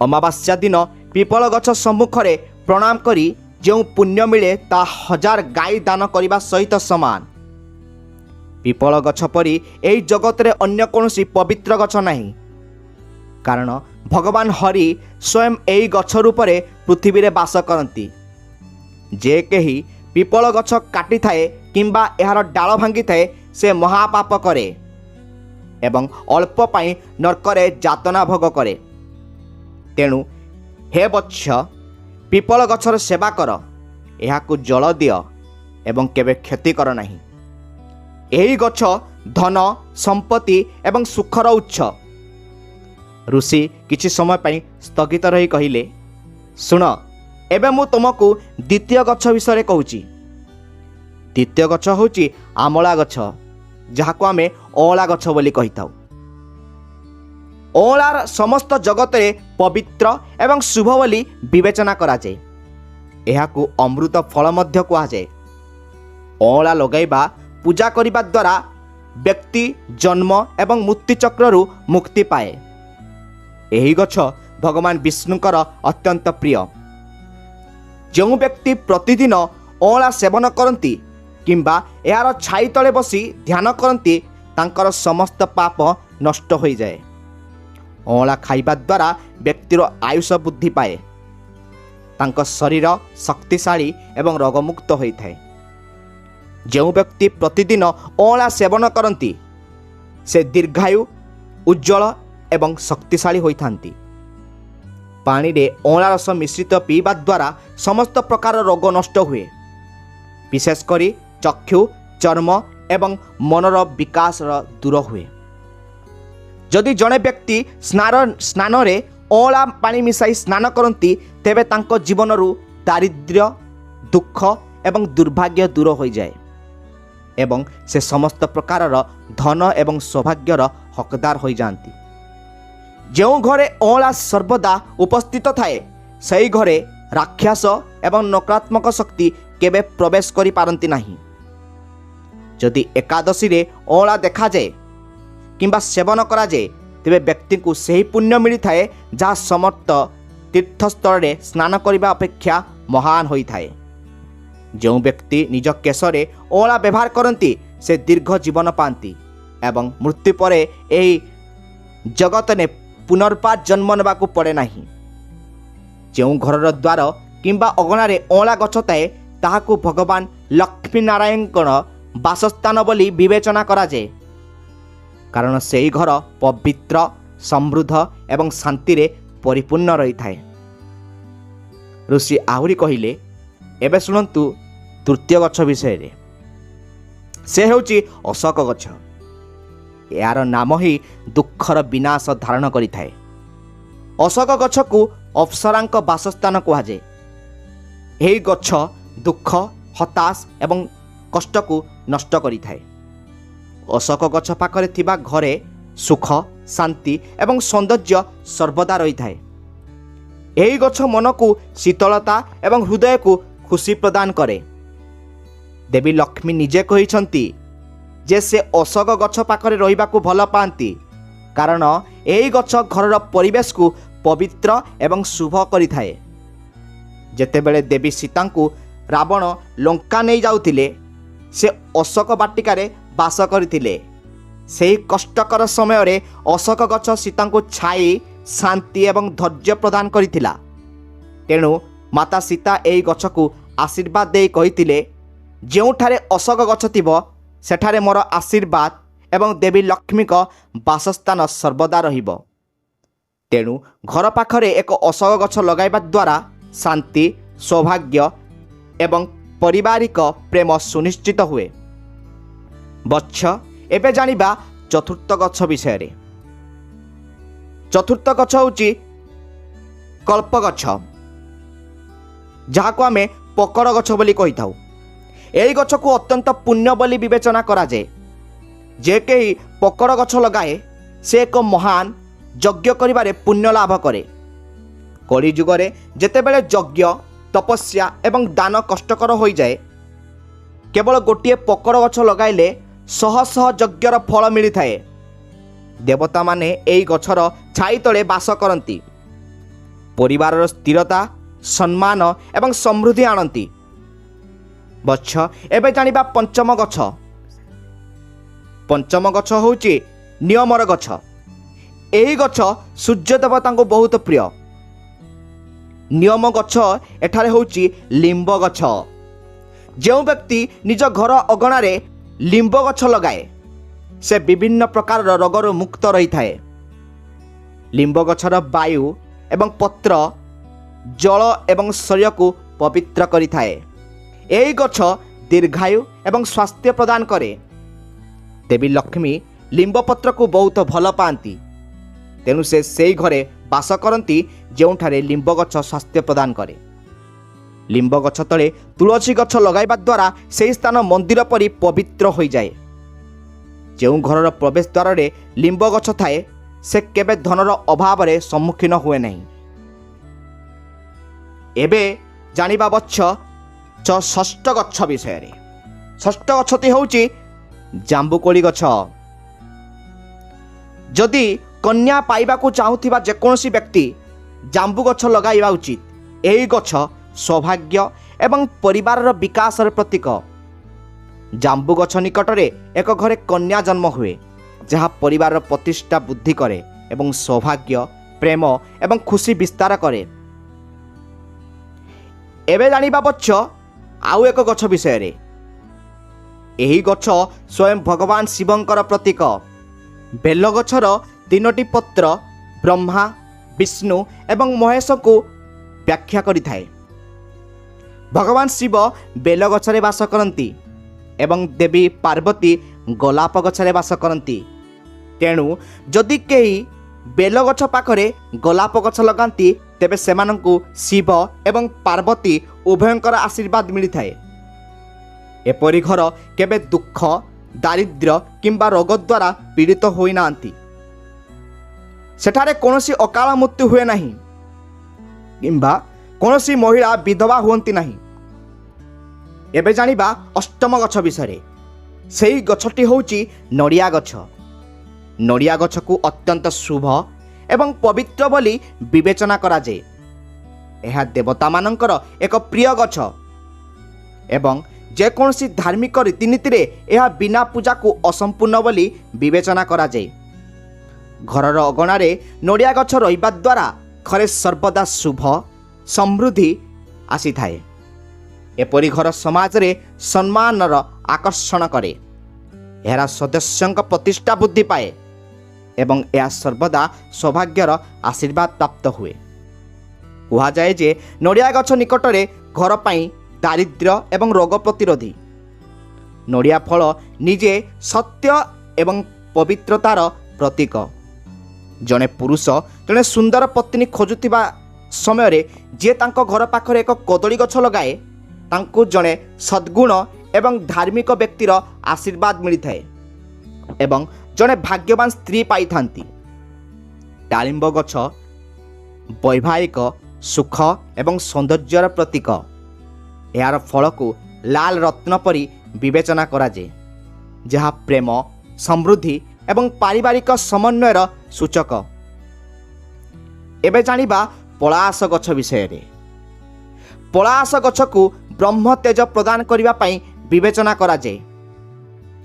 [SPEAKER 1] ଅମାବାସ୍ୟା ଦିନ ପିପଳ ଗଛ ସମ୍ମୁଖରେ ପ୍ରଣାମ କରି ଯେଉଁ ପୁଣ୍ୟ ମିଳେ ତାହା 1000 ଗାଈ ଦାନ କରିବା ସହିତ ସମାନ। ପିପଳ ଗଛ ପରି ଏହି ଜଗତରେ ଅନ୍ୟ କୌଣସି ପବିତ୍ର ଗଛ ନାହିଁ, କାରଣ ଭଗବାନ ହରି ସ୍ୱୟଂ ଏହି ଗଛ ରୂପରେ ପୃଥିବୀରେ ବାସ କରନ୍ତି। ଯେ କେହି ପିପଳ ଗଛ କାଟିଥାଏ କିମ୍ବା ଏହାର ଡାଳ ଭାଙ୍ଗିଥାଏ ସେ ମହାପାପ କରେ ଏବଂ ଅଳ୍ପ ପାଇଁ ନର୍କରେ ଯାତନା ଭୋଗ କରେ। ତେଣୁ ହେ ବତ୍ସ, ପିପଳ ଗଛର ସେବା କର, ଏହାକୁ ଜଳ ଦିଅ ଏବଂ କେବେ କ୍ଷତି କର ନାହିଁ। ଏହି ଗଛ ଧନ ସମ୍ପତ୍ତି ଏବଂ ସୁଖର ଉତ୍ସ। ଋଷି କିଛି ସମୟ ପାଇଁ ସ୍ଥଗିତ ରହି କହିଲେ, ଶୁଣ, ଏବେ ମୁଁ ତୁମକୁ ଦ୍ୱିତୀୟ ଗଛ ବିଷୟରେ କହୁଛି। ଦ୍ୱିତୀୟ ଗଛ ହେଉଛି ଆମଳା ଗଛ, ଯାହାକୁ ଆମେ ଅଁଳା ଗଛ ବୋଲି କହିଥାଉ। ଅଁଳାର ସମସ୍ତ ଜଗତରେ ପବିତ୍ର ଏବଂ ଶୁଭ ବୋଲି ବିବେଚନା କରାଯାଏ। ଏହାକୁ ଅମୃତ ଫଳ ମଧ୍ୟ କୁହାଯାଏ। ଅଁଳା ଲଗାଇବା ପୂଜା କରିବା ଦ୍ୱାରା ବ୍ୟକ୍ତି ଜନ୍ମ ଏବଂ ମୃତ୍ୟୁଚକ୍ରରୁ ମୁକ୍ତି ପାଏ। ଏହି ଗଛ ଭଗବାନ ବିଷ୍ଣୁଙ୍କର ଅତ୍ୟନ୍ତ ପ୍ରିୟ। ଯେଉଁ ବ୍ୟକ୍ତି ପ୍ରତିଦିନ ଅଁଳା ସେବନ କରନ୍ତି କିମ୍ବା ଏହାର ଛାଇ ତଳେ ବସି ଧ୍ୟାନ କରନ୍ତି ତାଙ୍କର ସମସ୍ତ ପାପ ନଷ୍ଟ ହୋଇଯାଏ। ଅଁଳା ଖାଇବା ଦ୍ୱାରା ବ୍ୟକ୍ତିର ଆୟୁଷ ବୃଦ୍ଧି ପାଏ, ତାଙ୍କ ଶରୀର ଶକ୍ତିଶାଳୀ ଏବଂ ରୋଗମୁକ୍ତ ହୋଇଥାଏ। ଯେଉଁ ବ୍ୟକ୍ତି ପ୍ରତିଦିନ ଅଁଳା ସେବନ କରନ୍ତି ସେ ଦୀର୍ଘାୟୁ, ଉଜ୍ଜଳ ଏବଂ ଶକ୍ତିଶାଳୀ ହୋଇଥାନ୍ତି। ପାଣିରେ ଅଁଳା ରସ ମିଶ୍ରିତ ପିଇବା ଦ୍ୱାରା ସମସ୍ତ ପ୍ରକାର ରୋଗ ନଷ୍ଟ ହୁଏ, ବିଶେଷ କରି ଚକ୍ଷୁ, ଚର୍ମ ଏବଂ ମନର ବିକାଶର ଦୂର ହୁଏ। ଯଦି ଜଣେ ବ୍ୟକ୍ତି ସ୍ନାନରେ ଅଁଳା ପାଣି ମିଶାଇ ସ୍ନାନ କରନ୍ତି ତେବେ ତାଙ୍କ ଜୀବନରୁ ଦାରିଦ୍ର୍ୟ, ଦୁଃଖ ଏବଂ ଦୁର୍ଭାଗ୍ୟ ଦୂର ହୋଇଯାଏ ଏବଂ ସେ ସମସ୍ତ ପ୍ରକାରର ଧନ ଏବଂ ସୌଭାଗ୍ୟର ହକଦାର ହୋଇଯାଆନ୍ତି। ଯେଉଁ ଘରେ ଅଁଳା ସର୍ବଦା ଉପସ୍ଥିତ ଥାଏ ସେହି ଘରେ ରାକ୍ଷସ ଏବଂ ନକାରାତ୍ମକ ଶକ୍ତି କେବେ ପ୍ରବେଶ କରିପାରନ୍ତି ନାହିଁ। ଯଦି ଏକାଦଶୀରେ ଅଁଳା ଦେଖାଯାଏ କିମ୍ବା ସେବନ କରାଯାଏ ତେବେ ବ୍ୟକ୍ତିଙ୍କୁ ସେହି ପୁଣ୍ୟ ମିଳିଥାଏ ଯାହା ସମସ୍ତ ତୀର୍ଥସ୍ଥଳରେ ସ୍ନାନ କରିବା ଅପେକ୍ଷା ମହାନ ହୋଇଥାଏ। ଯେଉଁ ବ୍ୟକ୍ତି ନିଜ କେଶରେ ଅଁଳା ବ୍ୟବହାର କରନ୍ତି ସେ ଦୀର୍ଘ ଜୀବନ ପାଆନ୍ତି ଏବଂ ମୃତ୍ୟୁ ପରେ ଏହି ଜଗତରେ ପୁନର୍ବାର ଜନ୍ମ ନେବାକୁ ପଡ଼େ ନାହିଁ। ଯେଉଁ ଘରର ଦ୍ୱାର କିମ୍ବା ଅଗଣାରେ ଅଁଳା ଗଛ ଥାଏ ତାହାକୁ ଭଗବାନ ଲକ୍ଷ୍ମୀ ନାରାୟଣଙ୍କର ବାସସ୍ଥାନ ବୋଲି ବିବେଚନା କରାଯାଏ, କାରଣ ସେହି ଘର ପବିତ୍ର, ସମୃଦ୍ଧ ଏବଂ ଶାନ୍ତିରେ ପରିପୂର୍ଣ୍ଣ ରହିଥାଏ। ଋଷି ଆହୁରି କହିଲେ, ଏବେ ଶୁଣନ୍ତୁ ତୃତୀୟ ଗଛ ବିଷୟରେ। ସେ ହେଉଛି ଅଶୋକ ଗଛ। ଏହାର ନାମ ହିଁ ଦୁଃଖର ବିନାଶ ଧାରଣ କରିଥାଏ। ଅଶୋକ ଗଛକୁ ଅପ୍ସରାଙ୍କ ବାସସ୍ଥାନ କୁହାଯାଏ। ଏହି ଗଛ ଦୁଃଖ, ହତାଶ ଏବଂ କଷ୍ଟକୁ ନଷ୍ଟ କରିଥାଏ। ଅଶୋକ ଗଛ ପାଖରେ ଥିବା ଘରେ ସୁଖ, ଶାନ୍ତି ଏବଂ ସୌନ୍ଦର୍ଯ୍ୟ ସର୍ବଦା ରହିଥାଏ। ଏହି ଗଛ ମନକୁ ଶୀତଳତା ଏବଂ ହୃଦୟକୁ ଖୁସି ପ୍ରଦାନ କରେ। ଦେବୀ ଲକ୍ଷ୍ମୀ ନିଜେ କହିଛନ୍ତି ଯେ ସେ ଅଶୋକ ଗଛ ପାଖରେ ରହିବାକୁ ଭଲ ପାଆନ୍ତି, କାରଣ ଏହି ଗଛ ଘରର ପରିବେଶକୁ ପବିତ୍ର ଏବଂ ଶୁଭ କରିଥାଏ। ଯେତେବେଳେ ଦେବୀ ସୀତାଙ୍କୁ ରାବଣ ଲଙ୍କା ନେଇ ଯାଉଥିଲେ ସେ ଅଶୋକ ବାଟିକାରେ ବାସ କରିଥିଲେ। ସେହି କଷ୍ଟକର ସମୟରେ ଅଶୋକ ଗଛ ସୀତାଙ୍କୁ ଛାଇ, ଶାନ୍ତି ଏବଂ ଧୈର୍ଯ୍ୟ ପ୍ରଦାନ କରିଥିଲା। ତେଣୁ ମାତା ସୀତା ଏହି ଗଛକୁ ଆଶୀର୍ବାଦ ଦେଇ କହିଥିଲେ, ଯେଉଁଠାରେ ଅଶୋକ ଗଛ ଥିବ ସେଠାରେ ମୋର ଆଶୀର୍ବାଦ ଏବଂ ଦେବୀ ଲକ୍ଷ୍ମୀଙ୍କ ବାସସ୍ଥାନ ସର୍ବଦା ରହିବ। ତେଣୁ ଘର ପାଖରେ ଏକ ଅଶୋକ ଗଛ ଲଗାଇବା ଦ୍ୱାରା ଶାନ୍ତି, ସୌଭାଗ୍ୟ ଏବଂ ପାରିବାରିକ ପ୍ରେମ ସୁନିଶ୍ଚିତ ହୁଏ। ବତ୍ସ, ଏବେ ଜାଣିବା ଚତୁର୍ଥ ଗଛ ବିଷୟରେ। ଚତୁର୍ଥ ଗଛ ହେଉଛି କଳ୍ପ ଗଛ, ଯାହାକୁ ଆମେ ପକଡ଼ ଗଛ ବୋଲି କହିଥାଉ। ଏହି ଗଛକୁ ଅତ୍ୟନ୍ତ ପୁଣ୍ୟ ବୋଲି ବିବେଚନା କରାଯାଏ। ଯେ କେହି ପକଡ଼ ଗଛ ଲଗାଏ ସେ ଏକ ମହାନ ଯଜ୍ଞ କରିବାରେ ପୁଣ୍ୟ ଲାଭ କରେ। କଳି ଯୁଗରେ ଯେତେବେଳେ ଯଜ୍ଞ ତପସ୍ୟା ଏବଂ ଦାନ କଷ୍ଟକର ହୋଇଯାଏ, କେବଳ ଗୋଟିଏ ପକଡ଼ ଗଛ ଲଗାଇଲେ ଶହ ଶହ ଯଜ୍ଞର ଫଳ ମିଳିଥାଏ। ଦେବତାମାନେ ଏହି ଗଛର ଛାଇ ତଳେ ବାସ କରନ୍ତି, ପରିବାରର ସ୍ଥିରତା, ସମ୍ମାନ ଏବଂ ସମୃଦ୍ଧି ଆଣନ୍ତି। ବତ୍ସ, ଏବେ ଜାଣିବା ପଞ୍ଚମ ଗଛ। ପଞ୍ଚମ ଗଛ ହେଉଛି ନିୟମର ଗଛ। ଏହି ଗଛ ସୂର୍ଯ୍ୟ ଦେବତାଙ୍କୁ ବହୁତ ପ୍ରିୟ। ନିୟମ ଗଛ ଏଠାରେ ହେଉଛି ଲିମ୍ବ ଗଛ। ଯେଉଁ ବ୍ୟକ୍ତି ନିଜ ଘର ଅଗଣାରେ ଲିମ୍ବ ଗଛ ଲଗାଏ ସେ ବିଭିନ୍ନ ପ୍ରକାରର ରୋଗରୁ ମୁକ୍ତ ରହିଥାଏ। ଲିମ୍ବ ଗଛର ବାୟୁ ଏବଂ ପତ୍ର ଜଳ ଏବଂ ଶରୀରକୁ ପବିତ୍ର କରିଥାଏ। ଏହି ଗଛ ଦୀର୍ଘାୟୁ ଏବଂ ସ୍ୱାସ୍ଥ୍ୟ ପ୍ରଦାନ କରେ। ଦେବୀ ଲକ୍ଷ୍ମୀ ଲିମ୍ବ ପତ୍ରକୁ ବହୁତ ଭଲ ପାଆନ୍ତି, ତେଣୁ ସେ ସେହି ଘରେ ବାସ କରନ୍ତି ଯେଉଁଠାରେ ଲିମ୍ବ ଗଛ ସ୍ୱାସ୍ଥ୍ୟ ପ୍ରଦାନ କରେ। ଲିମ୍ବ ଗଛ ତଳେ ତୁଳସୀ ଗଛ ଲଗାଇବା ଦ୍ୱାରା ସେହି ସ୍ଥାନ ମନ୍ଦିର ପରି ପବିତ୍ର ହୋଇଯାଏ। ଯେଉଁ ଘରର ପ୍ରବେଶ ଦ୍ୱାରରେ ଲିମ୍ବ ଗଛ ଥାଏ ସେ କେବେ ଧନର ଅଭାବରେ ସମ୍ମୁଖୀନ ହୁଏ ନାହିଁ। ଏବେ ଜାଣିବା ବତ୍ସ ଷଷ୍ଠ ଗଛ ବିଷୟରେ। ଷଷ୍ଠ ଗଛଟି ହେଉଛି ଜାମ୍ବୁକୋଳି ଗଛ। ଯଦି କନ୍ୟା ପାଇବାକୁ ଚାହୁଁଥିବା ଯେକୌଣସି ବ୍ୟକ୍ତି ଜାମ୍ବୁ ଗଛ ଲଗାଇବା ଉଚିତ। ଏହି ଗଛ ସୌଭାଗ୍ୟ ଏବଂ ପରିବାରର ବିକାଶର ପ୍ରତୀକ। ଜାମ୍ବୁ ଗଛ ନିକଟରେ ଏକ ଘରେ କନ୍ୟା ଜନ୍ମ ହୁଏ, ଯାହା ପରିବାରର ପ୍ରତିଷ୍ଠା ବୃଦ୍ଧି କରେ ଏବଂ ସୌଭାଗ୍ୟ, ପ୍ରେମ ଏବଂ ଖୁସି ବିସ୍ତାର କରେ। ଏବେ ଜାଣିବା ବତ୍ସ ଆଉ ଏକ ଗଛ ବିଷୟରେ। ଏହି ଗଛ ସ୍ୱୟଂ ଭଗବାନ ଶିବଙ୍କର ପ୍ରତୀକ। ବେଲ ଗଛର 3ଟି ପତ୍ର ବ୍ରହ୍ମା, ବିଷ୍ଣୁ ଏବଂ ମହେଶଙ୍କୁ ବ୍ୟାଖ୍ୟା କରିଥାଏ। ଭଗବାନ ଶିବ ବେଲ ଗଛରେ ବାସ କରନ୍ତି ଏବଂ ଦେବୀ ପାର୍ବତୀ ଗୋଲାପ ଗଛରେ ବାସ କରନ୍ତି। ତେଣୁ ଯଦି କେହି ବେଲ ଗଛ ପାଖରେ ଗୋଲାପ ଗଛ ଲଗାନ୍ତି ତେବେ ସେମାନଙ୍କୁ ଶିବ ଏବଂ ପାର୍ବତୀ ଉଭୟଙ୍କର ଆଶୀର୍ବାଦ ମିଳିଥାଏ। ଏପରି ଘର କେବେ ଦୁଃଖ, ଦାରିଦ୍ର୍ୟ କିମ୍ବା ରୋଗ ଦ୍ୱାରା ପୀଡ଼ିତ ହୋଇନାହାନ୍ତି। ସେଠାରେ କୌଣସି ଅକାଳ ମୃତ୍ୟୁ ହୁଏ ନାହିଁ କିମ୍ବା କୌଣସି ମହିଳା ବିଧବା ହୁଅନ୍ତି ନାହିଁ। ଏବେ ଜାଣିବା ଅଷ୍ଟମ ଗଛ ବିଷୟରେ। ସେହି ଗଛଟି ହେଉଛି ନଡ଼ିଆ ଗଛ। ନଡ଼ିଆ ଗଛକୁ ଅତ୍ୟନ୍ତ ଶୁଭ ଏବଂ ପବିତ୍ର ବୋଲି ବିବେଚନା କରାଯାଏ। ଏହା ଦେବତାମାନଙ୍କର ଏକ ପ୍ରିୟ ଗଛ ଏବଂ ଯେକୌଣସି ଧାର୍ମିକ ରୀତିନୀତିରେ ଏହା ବିନା ପୂଜାକୁ ଅସମ୍ପୂର୍ଣ୍ଣ ବୋଲି ବିବେଚନା କରାଯାଏ। ଘରର ଅଗଣାରେ ନଡ଼ିଆ ଗଛ ରହିବା ଦ୍ୱାରା ଘରେ ସର୍ବଦା ଶୁଭ ସମୃଦ୍ଧି ଆସିଥାଏ। ଏପରି ଘର ସମାଜରେ ସମ୍ମାନର ଆକର୍ଷଣ କରେ। ଏହାର ସଦସ୍ୟଙ୍କ ପ୍ରତିଷ୍ଠା ବୃଦ୍ଧି ପାଏ ଏବଂ ଏହା ସର୍ବଦା ସୌଭାଗ୍ୟର ଆଶୀର୍ବାଦ ପ୍ରାପ୍ତ ହୁଏ। କୁହାଯାଏ ଯେ ନଡ଼ିଆ ଗଛ ନିକଟରେ ଘର ପାଇଁ ଦାରିଦ୍ର୍ୟ ଏବଂ ରୋଗ ପ୍ରତିରୋଧୀ। ନଡ଼ିଆ ଫଳ ନିଜେ ସତ୍ୟ ଏବଂ ପବିତ୍ରତାର ପ୍ରତୀକ। ଜଣେ ପୁରୁଷ ଜଣେ ସୁନ୍ଦର ପତ୍ନୀ ଖୋଜୁଥିବା ସମୟରେ ଯିଏ ତାଙ୍କ ଘର ପାଖରେ ଏକ କଦଳୀ ଗଛ ଲଗାଏ ତାଙ୍କୁ ଜଣେ ସଦ୍ଗୁଣ ଏବଂ ଧାର୍ମିକ ବ୍ୟକ୍ତିର ଆଶୀର୍ବାଦ ମିଳିଥାଏ ଏବଂ ଜଣେ ଭାଗ୍ୟବାନ ସ୍ତ୍ରୀ ପାଇଥାନ୍ତି। ଡାଳିମ୍ବ ଗଛ ବୈବାହିକ ସୁଖ ଏବଂ ସୌନ୍ଦର୍ଯ୍ୟର ପ୍ରତୀକ। ଏହାର ଫଳକୁ ଲାଲ ରତ୍ନ ପରି ବିବେଚନା କରାଯାଏ, ଯାହା ପ୍ରେମ, ସମୃଦ୍ଧି ଏବଂ ପାରିବାରିକ ସମନ୍ୱୟର ସୂଚକ। ଏବେ ଜାଣିବା ପଳାସ ଗଛ ବିଷୟରେ। ପଳାସ ଗଛକୁ ବ୍ରହ୍ମ ତେଜ ପ୍ରଦାନ କରିବା ପାଇଁ ବିବେଚନା କରାଯାଏ।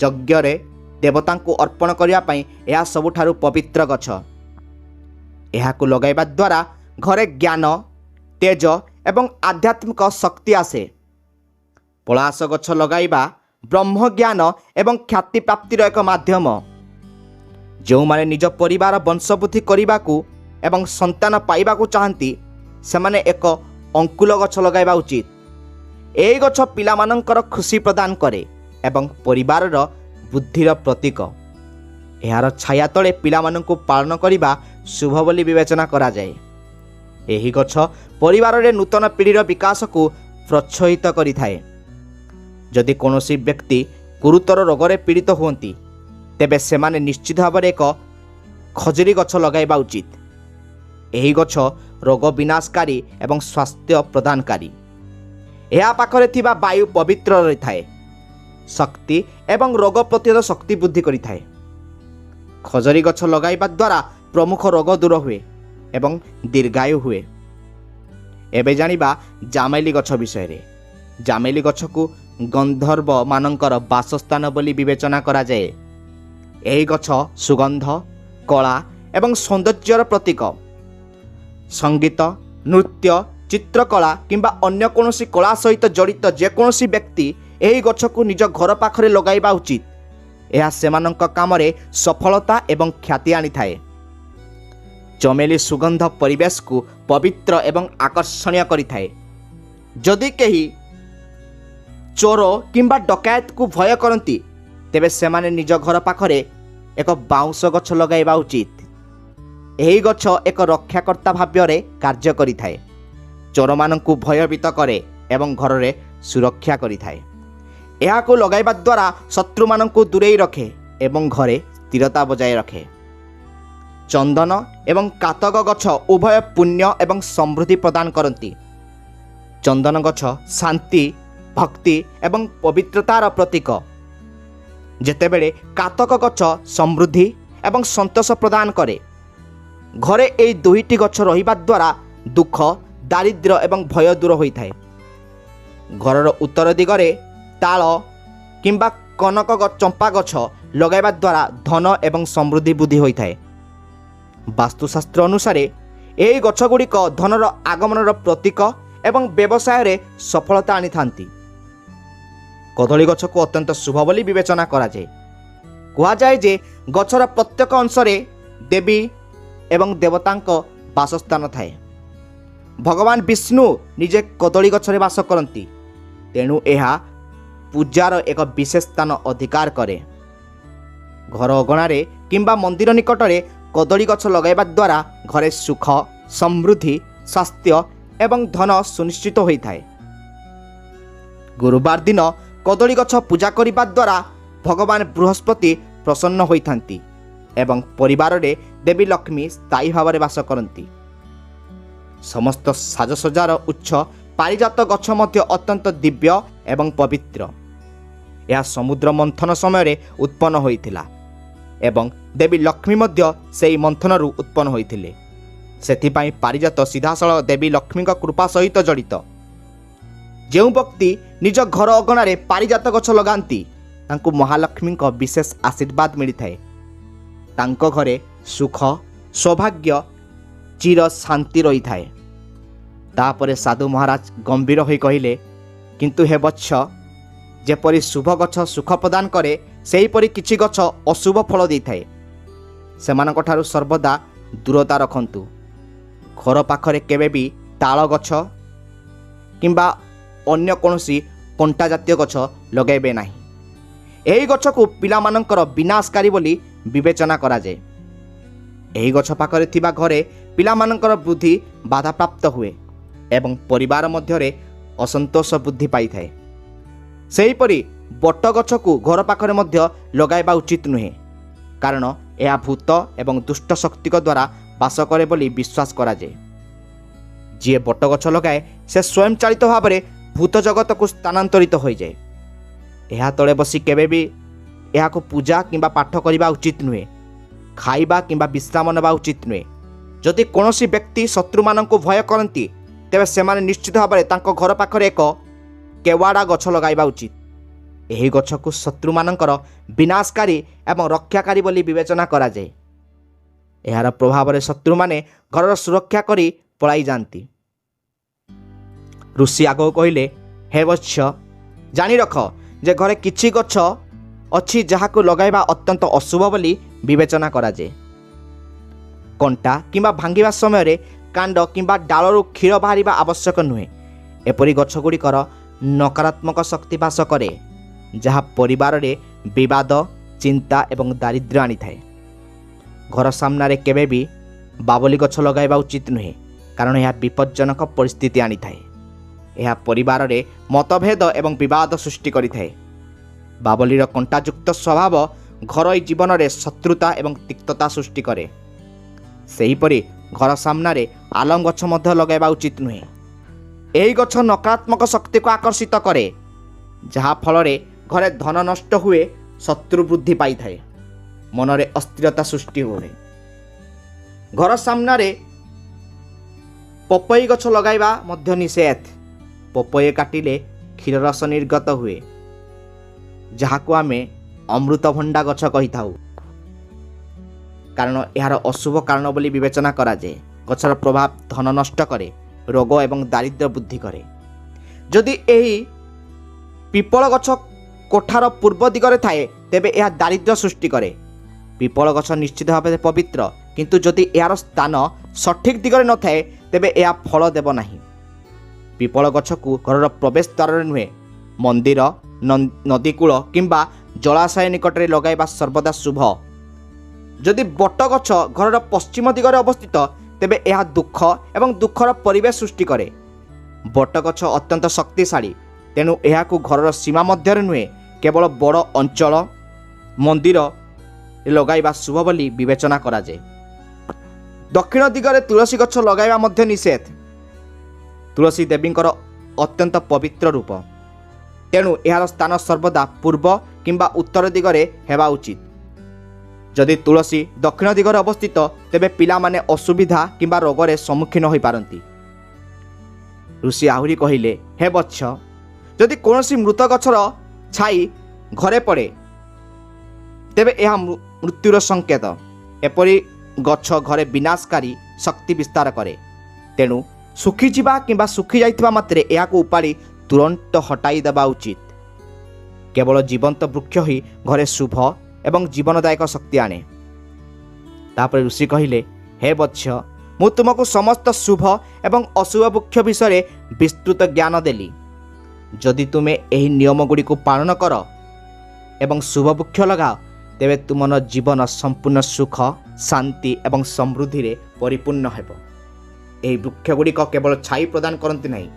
[SPEAKER 1] ଯଜ୍ଞରେ ଦେବତାଙ୍କୁ ଅର୍ପଣ କରିବା ପାଇଁ ଏହା ସବୁଠାରୁ ପବିତ୍ର ଗଛ। ଏହାକୁ ଲଗାଇବା ଦ୍ୱାରା ଘରେ ଜ୍ଞାନ, ତେଜ ଏବଂ ଆଧ୍ୟାତ୍ମିକ ଶକ୍ତି ଆସେ। ପଳାସ ଗଛ ଲଗାଇବା ବ୍ରହ୍ମଜ୍ଞାନ ଏବଂ ଖ୍ୟାତି ପ୍ରାପ୍ତିର ଏକ ମାଧ୍ୟମ। ଯେଉଁମାନେ ନିଜ ପରିବାର ବଂଶବୃଦ୍ଧି କରିବାକୁ ଏବଂ ସନ୍ତାନ ପାଇବାକୁ ଚାହାନ୍ତି ସେମାନେ ଏକ ଅଙ୍କୁଲ ଗଛ ଲଗାଇବା ଉଚିତ। ଏହି ଗଛ ପିଲାମାନଙ୍କର ଖୁସି ପ୍ରଦାନ କରେ ଏବଂ ପରିବାରର ବୁଦ୍ଧିର ପ୍ରତୀକ। ଏହାର ଛାୟା ତଳେ ପିଲାମାନଙ୍କୁ ପାଳନ କରିବା ଶୁଭ ବୋଲି ବିବେଚନା କରାଯାଏ। ଏହି ଗଛ ପରିବାରରେ ନୂତନ ପିଢ଼ିର ବିକାଶକୁ ପ୍ରୋତ୍ସାହିତ କରିଥାଏ। ଯଦି କୌଣସି ବ୍ୟକ୍ତି ଗୁରୁତର ରୋଗରେ ପୀଡ଼ିତ ହୁଅନ୍ତି ତେବେ ସେମାନେ ନିଶ୍ଚିତ ଭାବରେ ଏକ ଖଜୁରୀ ଗଛ ଲଗାଇବା ଉଚିତ। ଏହି ଗଛ ରୋଗ ବିନାଶକାରୀ ଏବଂ ସ୍ୱାସ୍ଥ୍ୟ ପ୍ରଦାନକାରୀ। ଏହା ପାଖରେ ଥିବା ବାୟୁ ପବିତ୍ର ରହିଥାଏ, ଶକ୍ତି ଏବଂ ରୋଗ ପ୍ରତିରୋଧ ଶକ୍ତି ବୃଦ୍ଧି କରିଥାଏ। ଖଜୁରୀ ଗଛ ଲଗାଇବା ଦ୍ୱାରା ପ୍ରମୁଖ ରୋଗ ଦୂର ହୁଏ ଏବଂ ଦୀର୍ଘାୟୁ ହୁଏ। ଏବେ ଜାଣିବା ଜାମେଲି ଗଛ ବିଷୟରେ। ଜାମେଲି ଗଛକୁ ଗନ୍ଧର୍ବମାନଙ୍କର ବାସସ୍ଥାନ ବୋଲି ବିବେଚନା କରାଯାଏ। ଏହି ଗଛ ସୁଗନ୍ଧ, କଳା ଏବଂ ସୌନ୍ଦର୍ଯ୍ୟର ପ୍ରତୀକ। ସଙ୍ଗୀତ, ନୃତ୍ୟ, ଚିତ୍ରକଳା କିମ୍ବା ଅନ୍ୟ କୌଣସି କଳା ସହିତ ଜଡ଼ିତ ଯେକୌଣସି ବ୍ୟକ୍ତି ଏହି ଗଛକୁ ନିଜ ଘର ପାଖରେ ଲଗାଇବା ଉଚିତ। ଏହା ସେମାନଙ୍କ କାମରେ ସଫଳତା ଏବଂ ଖ୍ୟାତି ଆଣିଥାଏ। ଚମେଲି ସୁଗନ୍ଧ ପରିବେଶକୁ ପବିତ୍ର ଏବଂ ଆକର୍ଷଣୀୟ କରିଥାଏ। ଯଦି କେହି ଚୋର କିମ୍ବା ଡକାୟତକୁ ଭୟ କରନ୍ତି, ତେବେ ସେମାନେ ନିଜ ଘର ପାଖରେ ଏକ ବାଉଁଶ ଗଛ ଲଗାଇବା ଉଚିତ। ଏହି ଗଛ ଏକ ରକ୍ଷାକର୍ତ୍ତା ଭାବରେ କାର୍ଯ୍ୟ କରିଥାଏ, ଚୋରମାନଙ୍କୁ ଭୟଭୀତ କରେ ଏବଂ ଘରରେ ସୁରକ୍ଷା କରିଥାଏ। ଏହାକୁ ଲଗାଇବା ଦ୍ୱାରା ଶତ୍ରୁମାନଙ୍କୁ ଦୂରେଇ ରଖେ ଏବଂ ଘରେ ସ୍ଥିରତା ବଜାୟ ରଖେ। ଚନ୍ଦନ ଏବଂ କାତକ ଗଛ ଉଭୟ ପୁଣ୍ୟ ଏବଂ ସମୃଦ୍ଧି ପ୍ରଦାନ କରନ୍ତି। ଚନ୍ଦନ ଗଛ ଶାନ୍ତି, ଭକ୍ତି ଏବଂ ପବିତ୍ରତାର ପ୍ରତୀକ, ଯେତେବେଳେ କାତକ ଗଛ ସମୃଦ୍ଧି ଏବଂ ସନ୍ତୋଷ ପ୍ରଦାନ କରେ। ଘରେ ଏହି ଦୁଇଟି ଗଛ ରହିବା ଦ୍ୱାରା ଦୁଃଖ, ଦାରିଦ୍ର୍ୟ ଏବଂ ଭୟ ଦୂର ହୋଇଥାଏ। ଘରର ଉତ୍ତର ଦିଗରେ ତାଳ କିମ୍ବା କନକ ଚମ୍ପା ଗଛ ଲଗାଇବା ଦ୍ୱାରା ଧନ ଏବଂ ସମୃଦ୍ଧି ବୃଦ୍ଧି ହୋଇଥାଏ। ବାସ୍ତୁଶାସ୍ତ୍ର ଅନୁସାରେ ଏହି ଗଛଗୁଡ଼ିକ ଧନର ଆଗମନର ପ୍ରତୀକ ଏବଂ ବ୍ୟବସାୟରେ ସଫଳତା ଆଣିଥାନ୍ତି। କଦଳୀ ଗଛକୁ ଅତ୍ୟନ୍ତ ଶୁଭ ବୋଲି ବିବେଚନା କରାଯାଏ। କୁହାଯାଏ ଯେ ଗଛର ପ୍ରତ୍ୟେକ ଅଂଶରେ ଦେବୀ ଏବଂ ଦେବତାଙ୍କ ବାସସ୍ଥାନ ଥାଏ। ଭଗବାନ ବିଷ୍ଣୁ ନିଜେ କଦଳୀ ଗଛରେ ବାସ କରନ୍ତି, ତେଣୁ ଏହା ପୂଜାର ଏକ ବିଶେଷ ସ୍ଥାନ ଅଧିକାର କରେ। ଘର ଅଗଣାରେ କିମ୍ବା ମନ୍ଦିର ନିକଟରେ କଦଳୀ ଗଛ ଲଗାଇବା ଦ୍ୱାରା ଘରେ ସୁଖ, ସମୃଦ୍ଧି, ସ୍ୱାସ୍ଥ୍ୟ ଏବଂ ଧନ ସୁନିଶ୍ଚିତ ହୋଇଥାଏ। ଗୁରୁବାର ଦିନ କଦଳୀ ଗଛ ପୂଜା କରିବା ଦ୍ୱାରା ଭଗବାନ ବୃହସ୍ପତି ପ୍ରସନ୍ନ ହୋଇଥାନ୍ତି ଏବଂ ପରିବାରରେ ଦେବୀ ଲକ୍ଷ୍ମୀ ସ୍ଥାୟୀ ଭାବରେ ବାସ କରନ୍ତି। ସମସ୍ତ ସାଜସଜ୍ଜାର ଉତ୍ସ ପାରିଜାତ ଗଛ ମଧ୍ୟ ଅତ୍ୟନ୍ତ ଦିବ୍ୟ ଏବଂ ପବିତ୍ର। ଏହା ସମୁଦ୍ର ମନ୍ଥନ ସମୟରେ ଉତ୍ପନ୍ନ ହୋଇଥିଲା ଏବଂ ଦେବୀ ଲକ୍ଷ୍ମୀ ମଧ୍ୟ ସେହି ମନ୍ଥନରୁ ଉତ୍ପନ୍ନ ହୋଇଥିଲେ। ସେଥିପାଇଁ ପାରିଜାତ ସିଧାସଳଖ ଦେବୀ ଲକ୍ଷ୍ମୀଙ୍କ କୃପା ସହିତ ଜଡ଼ିତ। ଯେଉଁ ବ୍ୟକ୍ତି ନିଜ ଘର ଅଗଣାରେ ପାରିଜାତ ଗଛ ଲଗାନ୍ତି, ତାଙ୍କୁ ମହାଲକ୍ଷ୍ମୀଙ୍କ ବିଶେଷ ଆଶୀର୍ବାଦ ମିଳିଥାଏ। ତାଙ୍କ ଘରେ ସୁଖ, ସୌଭାଗ୍ୟ, ଚିର ଶାନ୍ତି ରହିଥାଏ। ତାପରେ ସାଧୁ ମହାରାଜ ଗମ୍ଭୀର ହୋଇ କହିଲେ, କିନ୍ତୁ ହେ ବତ୍ସ, ଯେପରି ଶୁଭ ଗଛ ସୁଖ ପ୍ରଦାନ କରେ, ସେହିପରି କିଛି ଗଛ ଅଶୁଭ ଫଳ ଦେଇଥାଏ। ସେମାନଙ୍କଠାରୁ ସର୍ବଦା ଦୂରତା ରଖନ୍ତୁ। ଘର ପାଖରେ କେବେ ବି ତାଳ ଗଛ କିମ୍ବା ଅନ୍ୟ କୌଣସି କଣ୍ଟା ଜାତୀୟ ଗଛ ଲଗାଇବେ ନାହିଁ। ଏହି ଗଛକୁ ପିଲାମାନଙ୍କର ବିନାଶକାରୀ ବୋଲି ବିବେଚନା କରାଯାଏ। ଏହି ଗଛ ପାଖରେ ଥିବା ଘରେ ପିଲାମାନଙ୍କର ବୃଦ୍ଧି ବାଧାପ୍ରାପ୍ତ ହୁଏ ଏବଂ ପରିବାର ମଧ୍ୟରେ ଅସନ୍ତୋଷ ବୃଦ୍ଧି ପାଇଥାଏ। ସେହିପରି ବଟ ଗଛକୁ ଘର ପାଖରେ ମଧ୍ୟ ଲଗାଇବା ଉଚିତ ନୁହେଁ, କାରଣ ଏହା ଭୂତ ଏବଂ ଦୁଷ୍ଟ ଶକ୍ତିଙ୍କ ଦ୍ୱାରା ବାସ କରେ ବୋଲି ବିଶ୍ୱାସ କରାଯାଏ। ଯିଏ ବଟ ଗଛ ଲଗାଏ, ସେ ସ୍ୱୟଂ ଚାଳିତ ଭାବରେ ଭୂତ ଜଗତକୁ ସ୍ଥାନାନ୍ତରିତ ହୋଇଯାଏ। ଏହା ତଳେ ବସି କେବେ ବି ଏହାକୁ ପୂଜା କିମ୍ବା ପାଠ କରିବା ଉଚିତ ନୁହେଁ। ଖାଇବା କିମ୍ବା ବିଶ୍ରାମ ନେବା ଉଚିତ ନୁହେଁ। ଯଦି କୌଣସି ବ୍ୟକ୍ତି ଶତ୍ରୁମାନଙ୍କୁ ଭୟ କରନ୍ତି, ତେବେ ସେମାନେ ନିଶ୍ଚିତ ଭାବରେ ତାଙ୍କ ଘର ପାଖରେ ଏକ କେୱାଡ଼ା ଗଛ ଲଗାଇବା ଉଚିତ। ଏହି ଗଛକୁ ଶତ୍ରୁମାନଙ୍କର ବିନାଶକାରୀ ଏବଂ ରକ୍ଷାକାରୀ ବୋଲି ବିବେଚନା କରାଯାଏ। ଏହାର ପ୍ରଭାବରେ ଶତ୍ରୁମାନେ ଘରର ସୁରକ୍ଷା କରି ପଳାଇ ଯାଆନ୍ତି। ଋଷି ଆଗକୁ କହିଲେ, ହେ ବତ୍ସ, ଜାଣି ରଖ ଯେ ଘରେ କିଛି ଗଛ ଅଛି ଯାହାକୁ ଲଗାଇବା ଅତ୍ୟନ୍ତ ଅଶୁଭ ବୋଲି ବିବେଚନା କରାଯାଏ। କଣ୍ଟା କିମ୍ବା ଭାଙ୍ଗିବା ସମୟରେ କାଣ୍ଡ କିମ୍ବା ଡାଳରୁ କ୍ଷୀର ବାହାରିବା ଆବଶ୍ୟକ ନୁହେଁ। ଏପରି ଗଛଗୁଡ଼ିକର ନକାରାତ୍ମକ ଶକ୍ତି ବାସ କରେ, ଯାହା ପରିବାରରେ ବିବାଦ, ଚିନ୍ତା ଏବଂ ଦାରିଦ୍ର୍ୟ ଆଣିଥାଏ। ଘର ସାମ୍ନାରେ କେବେ ବି ବାବଲି ଗଛ ଲଗାଇବା ଉଚିତ ନୁହେଁ, କାରଣ ଏହା ବିପଜ୍ଜନକ ପରିସ୍ଥିତି ଆଣିଥାଏ। ଏହା ପରିବାରରେ ମତଭେଦ ଏବଂ ବିବାଦ ସୃଷ୍ଟି କରିଥାଏ। ବାବଲିର କଣ୍ଟାଯୁକ୍ତ ସ୍ୱଭାବ ଘରୋଇ ଜୀବନରେ ଶତ୍ରୁତା ଏବଂ ତିକ୍ତତା ସୃଷ୍ଟି କରେ। ସେହିପରି ଘର ସାମ୍ନାରେ ଆଲମ ଗଛ ମଧ୍ୟ ଲଗାଇବା ଉଚିତ ନୁହେଁ। ଏହି ଗଛ ନକାରାତ୍ମକ ଶକ୍ତିକୁ ଆକର୍ଷିତ କରେ, ଯାହା ଫଳରେ ଘରେ ଧନ ନଷ୍ଟ ହୁଏ, ଶତ୍ରୁ ବୃଦ୍ଧି ପାଇଥାଏ, ମନରେ ଅସ୍ଥିରତା ସୃଷ୍ଟି ହୁଏ। ଘର ସାମ୍ନାରେ ପପଇ ଗଛ ଲଗାଇବା ମଧ୍ୟ ନିଷେଧ। ପପଇ କାଟିଲେ କ୍ଷୀର ରସ ନିର୍ଗତ ହୁଏ, ଯାହାକୁ ଆମେ ଅମୃତଭଣ୍ଡା ଗଛ କହିଥାଉ, କାରଣ ଏହାର ଅଶୁଭ କାରଣ ବୋଲି ବିବେଚନା କରାଯାଏ। ଗଛର ପ୍ରଭାବ ଧନ ନଷ୍ଟ କରେ, ରୋଗ ଏବଂ ଦାରିଦ୍ର୍ୟ ବୃଦ୍ଧି କରେ। ଯଦି ଏହି ପିପଳ ଗଛ କୋଠାର ପୂର୍ବ ଦିଗରେ ଥାଏ, ତେବେ ଏହା ଦାରିଦ୍ର୍ୟ ସୃଷ୍ଟି କରେ। ପିପଳ ଗଛ ନିଶ୍ଚିତ ଭାବରେ ପବିତ୍ର, କିନ୍ତୁ ଯଦି ଏହାର ସ୍ଥାନ ସଠିକ୍ ଦିଗରେ ନଥାଏ, ତେବେ ଏହା ଫଳ ଦେବ ନାହିଁ। ପିପଳ ଗଛକୁ ଘରର ପ୍ରବେଶ ଦ୍ୱାରରେ ନୁହେଁ, ମନ୍ଦିର, ନଦୀକୂଳ କିମ୍ବା ଜଳାଶୟ ନିକଟରେ ଲଗାଇବା ସର୍ବଦା ଶୁଭ। ଯଦି ବଟ ଗଛ ଘରର ପଶ୍ଚିମ ଦିଗରେ ଅବସ୍ଥିତ, ତେବେ ଏହା ଦୁଃଖ ଏବଂ ଦୁଃଖର ପରିବେଶ ସୃଷ୍ଟି କରେ। ବଟ ଗଛ ଅତ୍ୟନ୍ତ ଶକ୍ତିଶାଳୀ, ତେଣୁ ଏହାକୁ ଘରର ସୀମା ମଧ୍ୟରେ ନୁହେଁ, କେବଳ ବଡ଼ ଅଞ୍ଚଳ ମନ୍ଦିର ଲଗାଇବା ଶୁଭ ବୋଲି ବିବେଚନା କରାଯାଏ। ଦକ୍ଷିଣ ଦିଗରେ ତୁଳସୀ ଗଛ ଲଗାଇବା ମଧ୍ୟ ନିଷେଧ। ତୁଳସୀ ଦେବୀଙ୍କର ଅତ୍ୟନ୍ତ ପବିତ୍ର ରୂପ, ତେଣୁ ଏହାର ସ୍ଥାନ ସର୍ବଦା ପୂର୍ବ କିମ୍ବା ଉତ୍ତର ଦିଗରେ ହେବା ଉଚିତ। ଯଦି ତୁଳସୀ ଦକ୍ଷିଣ ଦିଗରେ ଅବସ୍ଥିତ, ତେବେ ପିଲାମାନେ ଅସୁବିଧା କିମ୍ବା ରୋଗରେ ସମ୍ମୁଖୀନ ହୋଇପାରନ୍ତି। ଋଷି ଆହୁରି କହିଲେ, ହେ ବତ୍ସ, ଯଦି କୌଣସି ମୃତ ଗଛର ଛାଇ ଘରେ ପଡ଼େ, ତେବେ ଏହା ମୃତ୍ୟୁର ସଂକେତ। ଏପରି ଗଛ ଘରେ ବିନାଶକାରୀ ଶକ୍ତି ବିସ୍ତାର କରେ, ତେଣୁ ଶୁଖିଯିବା କିମ୍ବା ଶୁଖିଯାଇଥିବା ମାତ୍ରେ ଏହାକୁ ଉପାଡ଼ି ତୁରନ୍ତ ହଟାଇ ଦେବା ଉଚିତ। କେବଳ ଜୀବନ୍ତ ବୃକ୍ଷ ହିଁ ଘରେ ଶୁଭ ଏବଂ ଜୀବନଦାୟକ ଶକ୍ତି ଆଣେ। ତାପରେ ଋଷି କହିଲେ, ହେ ବତ୍ସ, ମୁଁ ତୁମକୁ ସମସ୍ତ ଶୁଭ ଏବଂ ଅଶୁଭ ବୃକ୍ଷ ବିଷୟରେ ବିସ୍ତୃତ ଜ୍ଞାନ ଦେଲି। ଯଦି ତୁମେ ଏହି ନିୟମଗୁଡ଼ିକୁ ପାଳନ କର ଏବଂ ଶୁଭ ବୃକ୍ଷ ଲଗାଅ, ତେବେ ତୁମର ଜୀବନ ସମ୍ପୂର୍ଣ୍ଣ ସୁଖ, ଶାନ୍ତି ଏବଂ ସମୃଦ୍ଧିରେ ପରିପୂର୍ଣ୍ଣ ହେବ। ଏହି ବୃକ୍ଷଗୁଡ଼ିକ କେବଳ ଛାଇ ପ୍ରଦାନ କରନ୍ତି ନାହିଁ,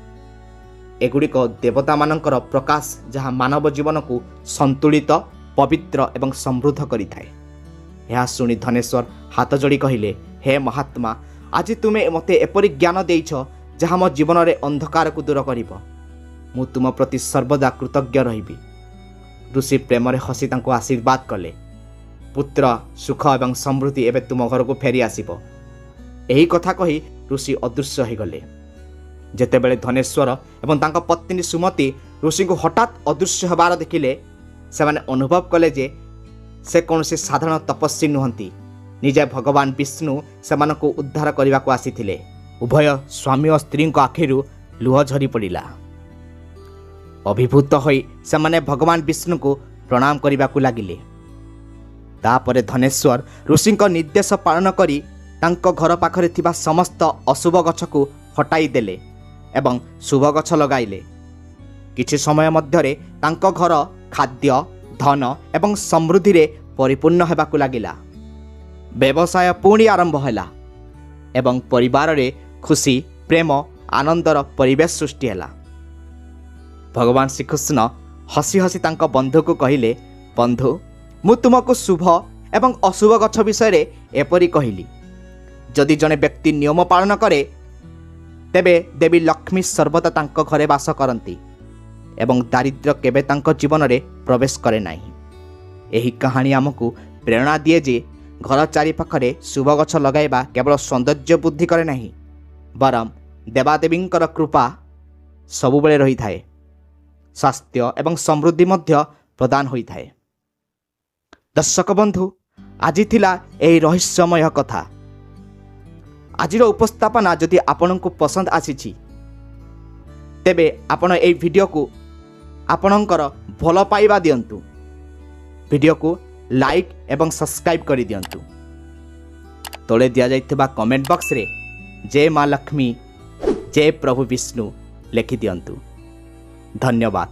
[SPEAKER 1] ଏଗୁଡ଼ିକ ଦେବତାମାନଙ୍କର ପ୍ରକାଶ, ଯାହା ମାନବ ଜୀବନକୁ ସନ୍ତୁଳିତ, ପବିତ୍ର ଏବଂ ସମୃଦ୍ଧ କରିଥାଏ। ଏହା ଶୁଣି ଧନେଶ୍ୱର ହାତ ଯୋଡ଼ି କହିଲେ, ହେ ମହାତ୍ମା, ଆଜି ତୁମେ ମୋତେ ଏପରି ଜ୍ଞାନ ଦେଇଛ, ଯାହା ମୋ ଜୀବନରେ ଅନ୍ଧକାରକୁ ଦୂର କରିବ। ମୁଁ ତୁମ ପ୍ରତି ସର୍ବଦା କୃତଜ୍ଞ ରହିବି। ଋଷି ପ୍ରେମରେ ହସି ତାଙ୍କୁ ଆଶୀର୍ବାଦ କଲେ। ପୁତ୍ର, ସୁଖ ଏବଂ ସମୃଦ୍ଧି ଏବେ ତୁମ ଘରକୁ ଫେରି ଆସିବ। ଏହି କଥା କହି ଋଷି ଅଦୃଶ୍ୟ ହୋଇଗଲେ। ଯେତେବେଳେ ଧନେଶ୍ୱର ଏବଂ ତାଙ୍କ ପତ୍ନୀ ସୁମତି ଋଷିଙ୍କୁ ହଠାତ୍ ଅଦୃଶ୍ୟ ହେବାର ଦେଖିଲେ, ସେମାନେ ଅନୁଭବ କଲେ ଯେ ସେ କୌଣସି ସାଧାରଣ ତପସ୍ୱୀ ନୁହନ୍ତି, ନିଜେ ଭଗବାନ ବିଷ୍ଣୁ ସେମାନଙ୍କୁ ଉଦ୍ଧାର କରିବାକୁ ଆସିଥିଲେ। ଉଭୟ ସ୍ୱାମୀ ଓ ସ୍ତ୍ରୀଙ୍କ ଆଖିରୁ ଲୁହ ଝରି ପଡ଼ିଲା। ଅଭିଭୂତ ହୋଇ ସେମାନେ ଭଗବାନ ବିଷ୍ଣୁଙ୍କୁ ପ୍ରଣାମ କରିବାକୁ ଲାଗିଲେ। ତାପରେ ଧନେଶ୍ୱର ଋଷିଙ୍କ ନିର୍ଦ୍ଦେଶ ପାଳନ କରି ତାଙ୍କ ଘର ପାଖରେ ଥିବା ସମସ୍ତ ଅଶୁଭ ଗଛକୁ ହଟାଇ ଦେଲେ ଏବଂ ଶୁଭ ଗଛ ଲଗାଇଲେ। କିଛି ସମୟ ମଧ୍ୟରେ ତାଙ୍କ ଘର ଖାଦ୍ୟ, ଧନ ଏବଂ ସମୃଦ୍ଧିରେ ପରିପୂର୍ଣ୍ଣ ହେବାକୁ ଲାଗିଲା। ବ୍ୟବସାୟ ପୁଣି ଆରମ୍ଭ ହେଲା ଏବଂ ପରିବାରରେ ଖୁସି, ପ୍ରେମ, ଆନନ୍ଦର ପରିବେଶ ସୃଷ୍ଟି ହେଲା। ଭଗବାନ ଶ୍ରୀକୃଷ୍ଣ ହସି ହସି ତାଙ୍କ ବନ୍ଧୁକୁ କହିଲେ, ବନ୍ଧୁ, ମୁଁ ତୁମକୁ ଶୁଭ ଏବଂ ଅଶୁଭ ଗଛ ବିଷୟରେ ଏପରି କହିଲି। ଯଦି ଜଣେ ବ୍ୟକ୍ତି ନିୟମ ପାଳନ କରେ, ତେବେ ଦେବୀ ଲକ୍ଷ୍ମୀ ସର୍ବଦା ତାଙ୍କ ଘରେ ବାସ କରନ୍ତି ଏବଂ ଦାରିଦ୍ର୍ୟ କେବେ ତାଙ୍କ ଜୀବନରେ ପ୍ରବେଶ କରେ ନାହିଁ। ଏହି କାହାଣୀ ଆମକୁ ପ୍ରେରଣା ଦିଏ ଯେ ଘର ଚାରିପାଖରେ ଶୁଭ ଗଛ ଲଗାଇବା କେବଳ ସୌନ୍ଦର୍ଯ୍ୟ ବୃଦ୍ଧି କରେ ନାହିଁ, ବରଂ ଦେବାଦେବୀଙ୍କର କୃପା ସବୁବେଳେ ରହିଥାଏ, ସ୍ୱାସ୍ଥ୍ୟ ଏବଂ ସମୃଦ୍ଧି ମଧ୍ୟ ପ୍ରଦାନ ହୋଇଥାଏ। ଦର୍ଶକ ବନ୍ଧୁ, ଆଜି ଥିଲା ଏହି ରହସ୍ୟମୟ କଥା। ଆଜିର ଉପସ୍ଥାପନା ଯଦି ଆପଣଙ୍କୁ ପସନ୍ଦ ଆସିଛି, ତେବେ ଆପଣ ଏହି ଭିଡ଼ିଓକୁ ଆପଣଙ୍କର ଭଲ ପାଇବା ଦିଅନ୍ତୁ। ଭିଡ଼ିଓକୁ ଲାଇକ୍ ଏବଂ ସବସ୍କ୍ରାଇବ୍ କରିଦିଅନ୍ତୁ। ତଳେ ଦିଆଯାଇଥିବା କମେଣ୍ଟ ବକ୍ସରେ ଜୟ ମା ଲକ୍ଷ୍ମୀ, ଜୟ ପ୍ରଭୁ ବିଷ୍ଣୁ ଲେଖିଦିଅନ୍ତୁ। ଧନ୍ୟବାଦ।